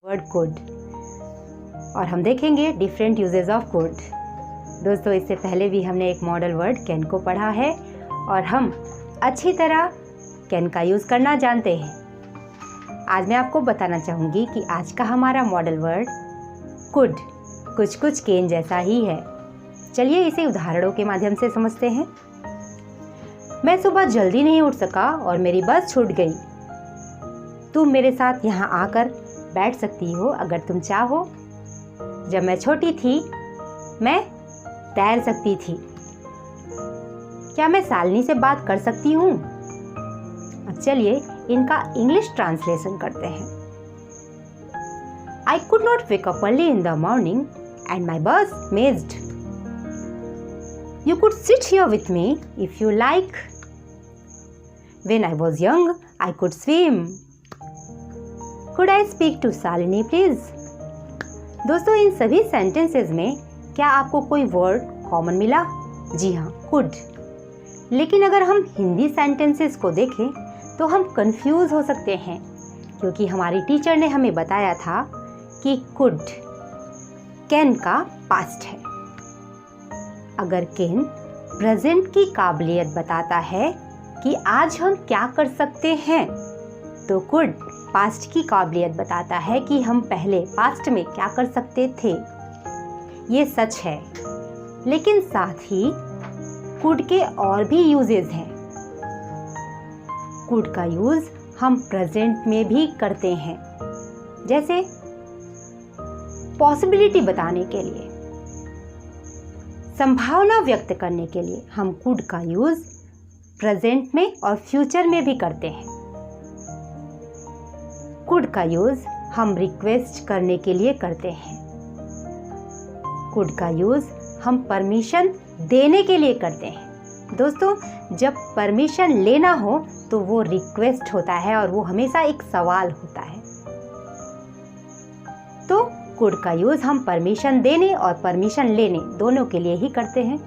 Word could और हम देखेंगे डिफरेंट यूजेस ऑफ कुड। दोस्तों, इससे पहले भी हमने एक मॉडल वर्ड कैन को पढ़ा है और हम अच्छी तरह कैन का यूज़ करना जानते हैं। आज मैं आपको बताना चाहूँगी कि आज का हमारा मॉडल वर्ड कुड कुछ कुछ कैन जैसा ही है। चलिए इसे उदाहरणों के माध्यम से समझते हैं। मैं सुबह जल्दी नहीं उठ सका और मेरी बस छूट गई। तुम मेरे साथ यहाँ आकर बैठ सकती हो अगर तुम चाहो। जब मैं छोटी थी मैं तैर सकती थी। क्या मैं शालिनी से बात कर सकती हूँ? अब चलिए इनका इंग्लिश ट्रांसलेशन करते हैं। I could not wake up early in the morning and my bus missed. You could sit here with me if you like. When I was young, I could swim. Could I speak to Shalini please? दोस्तों, इन सभी sentences में क्या आपको कोई word common मिला? जी हाँ, could. लेकिन अगर हम हिंदी सेंटेंसेस को देखें तो हम कंफ्यूज हो सकते हैं, क्योंकि हमारी टीचर ने हमें बताया था कि कुड कैन का पास्ट है। अगर कैन प्रेजेंट की काबिलियत बताता है कि आज हम क्या कर सकते हैं, तो कुड पास्ट की काबिलियत बताता है कि हम पहले पास्ट में क्या कर सकते थे। ये सच है, लेकिन साथ ही कुड के और भी यूजेस हैं। कुड का यूज हम प्रेजेंट में भी करते हैं, जैसे पॉसिबिलिटी बताने के लिए, संभावना व्यक्त करने के लिए हम कुड का यूज प्रेजेंट में और फ्यूचर में भी करते हैं। कुड का यूज हम रिक्वेस्ट करने के लिए करते हैं। कुड का यूज हम परमिशन देने के लिए करते हैं। दोस्तों, जब परमिशन लेना हो तो वो रिक्वेस्ट होता है और वो हमेशा एक सवाल होता है। तो कुड का यूज हम परमिशन देने और परमिशन लेने दोनों के लिए ही करते हैं।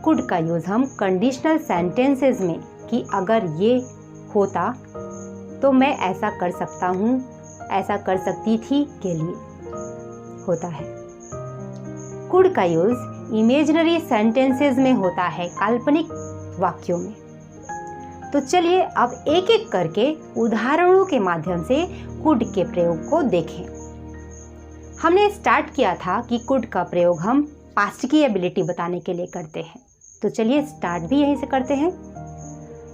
कुड का यूज हम कंडीशनल सेंटेंसेस में कि अगर ये होता तो मैं ऐसा कर सकता हूँ, ऐसा कर सकती थी के लिए होता है। कुड का यूज इमेजिनरी सेंटेंसेस में होता है, काल्पनिक वाक्यों में। तो चलिए अब एक एक करके उदाहरणों के माध्यम से कुड के प्रयोग को देखें। हमने स्टार्ट किया था कि कुड का प्रयोग हम पास्ट की एबिलिटी बताने के लिए करते हैं। तो चलिए स्टार्ट भी यहीं से करते हैं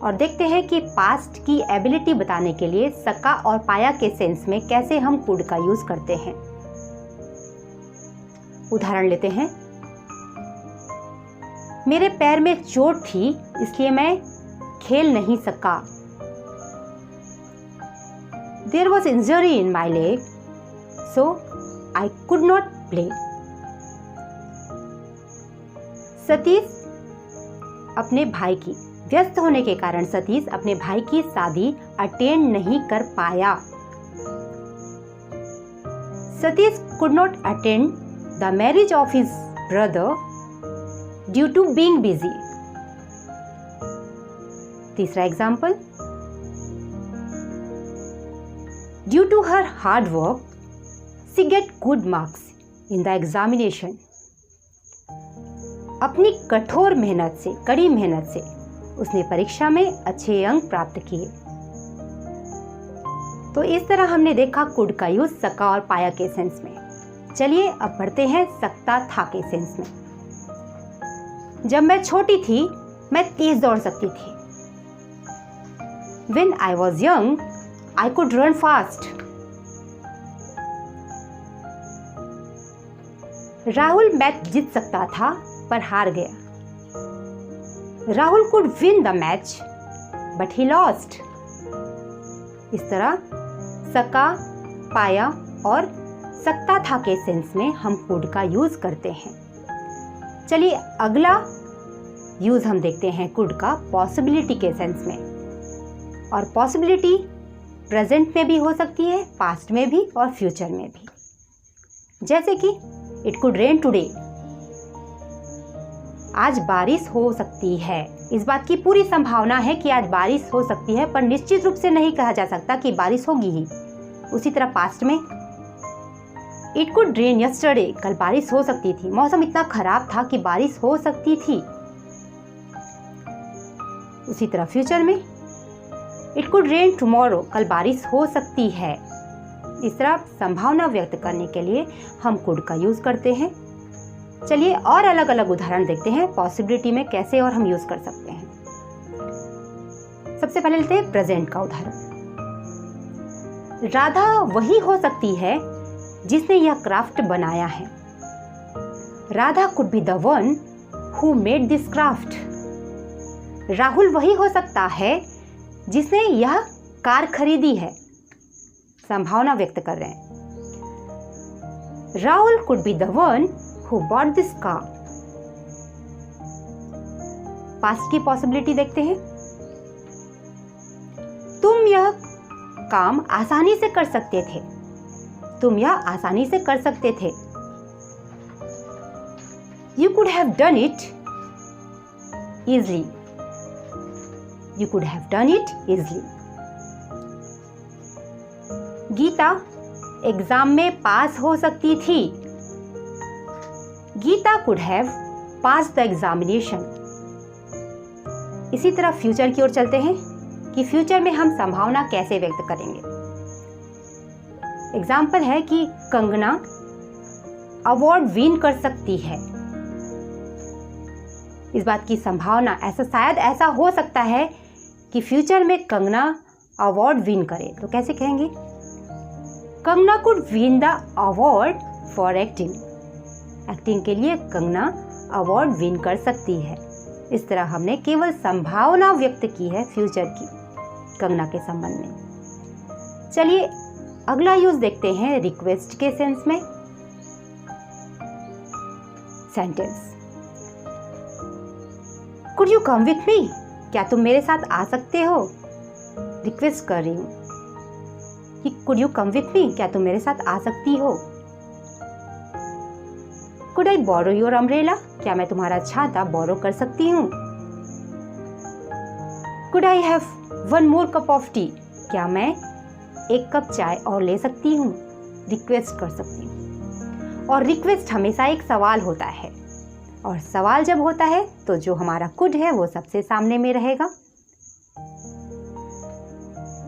और देखते हैं कि पास्ट की एबिलिटी बताने के लिए सका और पाया के सेंस में कैसे हम कुड का यूज करते हैं। उदाहरण लेते हैं। मेरे पैर में चोट थी इसलिए मैं खेल नहीं सका। There was injury in my leg, so I could not play. Satish अपने भाई की व्यस्त होने के कारण सतीश अपने भाई की शादी अटेंड नहीं कर पाया। Satish could not attend the marriage of his brother due to being busy. तीसरा example. Due to her hard work, she get good marks in the examination. अपनी कठोर मेहनत से, कड़ी मेहनत से उसने परीक्षा में अच्छे अंक प्राप्त किए। तो इस तरह हमने देखा कुड का यूज सका और पाया के सेंस में। चलिए अब बढ़ते हैं सकता था के सेंस में। जब मैं छोटी थी मैं तेज दौड़ सकती थी। When I was young, I could run fast. Rahul match जीत सकता था पर हार गया। Rahul could win the match, but he lost. इस तरह सका, पाया और सकता था के सेंस में हम कुड का यूज करते हैं। चलिए अगला यूज हम देखते हैं कुड का पॉसिबिलिटी के सेंस में। और पॉसिबिलिटी प्रेजेंट में भी हो सकती है, पास्ट में भी और फ्यूचर में भी। जैसे कि इट कुड रेन टुडे, आज बारिश हो सकती है। इस बात की पूरी संभावना है कि आज बारिश हो सकती है, पर निश्चित रूप से नहीं कहा जा सकता कि बारिश होगी ही। उसी तरह पास्ट में इट कुड रेन यस्टरडे, कल बारिश हो सकती थी, मौसम इतना खराब था कि बारिश हो सकती थी। उसी तरह फ्यूचर में इट कुड रेन टुमारो, कल बारिश हो सकती है। इस तरह संभावना व्यक्त करने के लिए हम कुड का यूज करते हैं। चलिए और अलग अलग उदाहरण देखते हैं पॉसिबिलिटी में कैसे और हम यूज कर सकते हैं। सबसे पहले लेते हैं प्रेजेंट का उदाहरण। राधा वही हो सकती है जिसने यह क्राफ्ट बनाया है। Radha could be the one who made this craft. Rahul वही हो सकता है जिसने यह कार खरीदी है। संभावना व्यक्त कर रहे हैं। Rahul could be the one who bought this car. Past की पॉसिबिलिटी देखते हैं। तुम यह काम आसानी से कर सकते थे। तुम यह आसानी से कर सकते थे। You could have done it easily. You could have done it easily. Geeta exam में पास हो सकती थी। Gita could have passed the examination. इसी तरह फ्यूचर की ओर चलते हैं कि फ्यूचर में हम संभावना कैसे व्यक्त करेंगे। एग्जाम्पल है कि कंगना अवार्ड विन कर सकती है। इस बात की संभावना, ऐसा शायद ऐसा हो सकता है कि फ्यूचर में कंगना अवार्ड विन करे। तो कैसे कहेंगे? Kangana could win the award for acting. Acting के लिए कंगना अवार्ड विन कर सकती है। इस तरह हमने केवल संभावना व्यक्त की है फ्यूचर की कंगना के संबंध में। चलिए अगला यूज देखते हैं रिक्वेस्ट के सेंस में। Sentence, could you come with me? क्या तुम मेरे साथ आ सकते हो? रिक्वेस्ट कर रही हूं कि could you come with me? क्या तुम मेरे साथ आ सकती हो? Could I borrow your umbrella? क्या मैं तुम्हारा छाता बोरो कर सकती हूँ? Could I have one more cup of tea? क्या मैं एक कप चाय और ले सकती हूँ? रिक्वेस्ट कर सकती हूँ। और रिक्वेस्ट हमेशा एक सवाल होता है, और सवाल जब होता है तो जो हमारा कुड है वो सबसे सामने में रहेगा।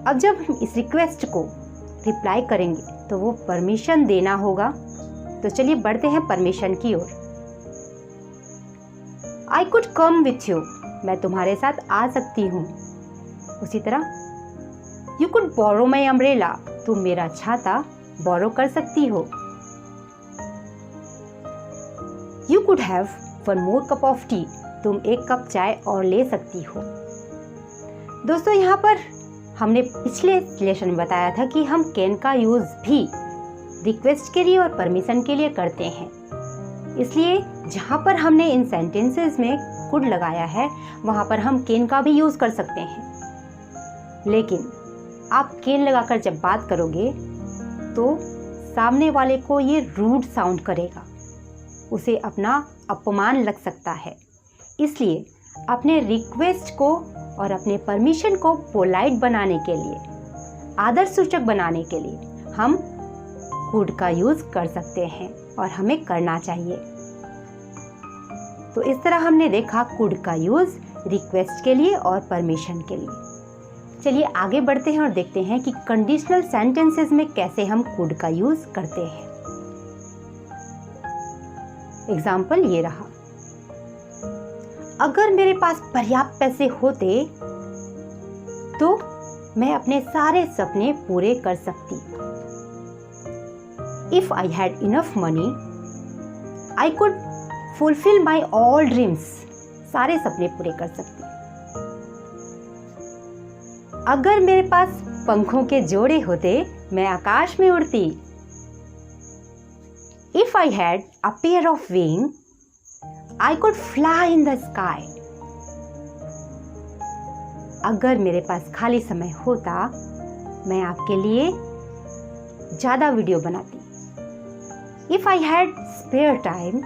अब जब हम इस रिक्वेस्ट को रिप्लाई करेंगे तो वो परमिशन देना होगा। तो चलिए बढ़ते हैं परमिशन की ओर। I could come with you, मैं तुम्हारे साथ आ सकती हूँ। उसी तरह you could borrow my umbrella, तुम मेरा छाता बोरो कर सकती हो। You could have one more cup of tea, तुम एक कप चाय और ले सकती हो। दोस्तों यहाँ पर हमने पिछले लेसन में बताया था कि हम कैन का यूज भी रिक्वेस्ट के लिए और परमिशन के लिए करते हैं। इसलिए जहाँ पर हमने इन सेंटेंसेस में कुड लगाया है वहाँ पर हम कैन का भी यूज कर सकते हैं। लेकिन आप कैन लगाकर जब बात करोगे तो सामने वाले को ये रूड साउंड करेगा, उसे अपना अपमान लग सकता है। इसलिए अपने रिक्वेस्ट को और अपने परमिशन को पोलाइट बनाने के लिए, आदर सूचक बनाने के लिए हम कुड का यूज कर सकते हैं और हमें करना चाहिए। तो इस तरह हमने देखा कुड का यूज रिक्वेस्ट के लिए और परमिशन के लिए। चलिए आगे बढ़ते हैं और देखते हैं कि कंडीशनल सेंटेंसेस में कैसे हम कुड का यूज करते हैं। एग्जाम्पल ये रहा, अगर मेरे पास पर्याप्त पैसे होते तो मैं अपने सारे सपने पूरे कर सकती। If I had enough money, I could fulfill my all dreams. सारे सपने पूरे कर सकती। अगर मेरे पास पंखों के जोड़े होते मैं आकाश में उड़ती। If I had a pair of wings, I could fly in the sky. अगर मेरे पास खाली समय होता मैं आपके लिए ज़्यादा वीडियो बनाती। If I had spare time,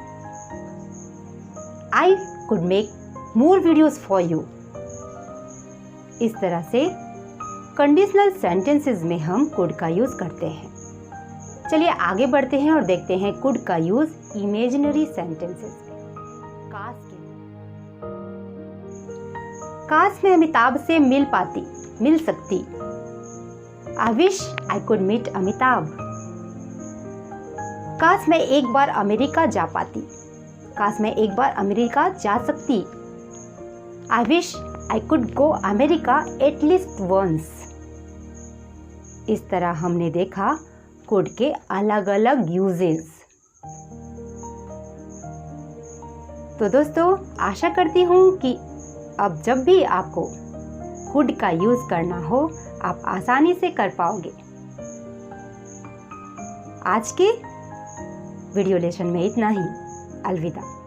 I could make more videos for you. इस तरह से कंडीशनल सेंटेंसेस में हम कुड का यूज करते हैं। चलिए आगे बढ़ते हैं और देखते हैं कुड का यूज इमेजिनरी सेंटेंसेस में। काश मैं अमिताभ से मिल सकती। I wish I could meet Amitabh. काश मैं एक बार अमेरिका जा पाती। काश मैं एक बार अमेरिका जा सकती। I wish I could go America at least once. इस तरह हमने देखा कुड के अलग अलग यूजेस। तो दोस्तों, आशा करती हूँ कि अब जब भी आपको कुड का यूज करना हो आप आसानी से कर पाओगे। आज के वीडियो लेसन में इतना ही। अलविदा।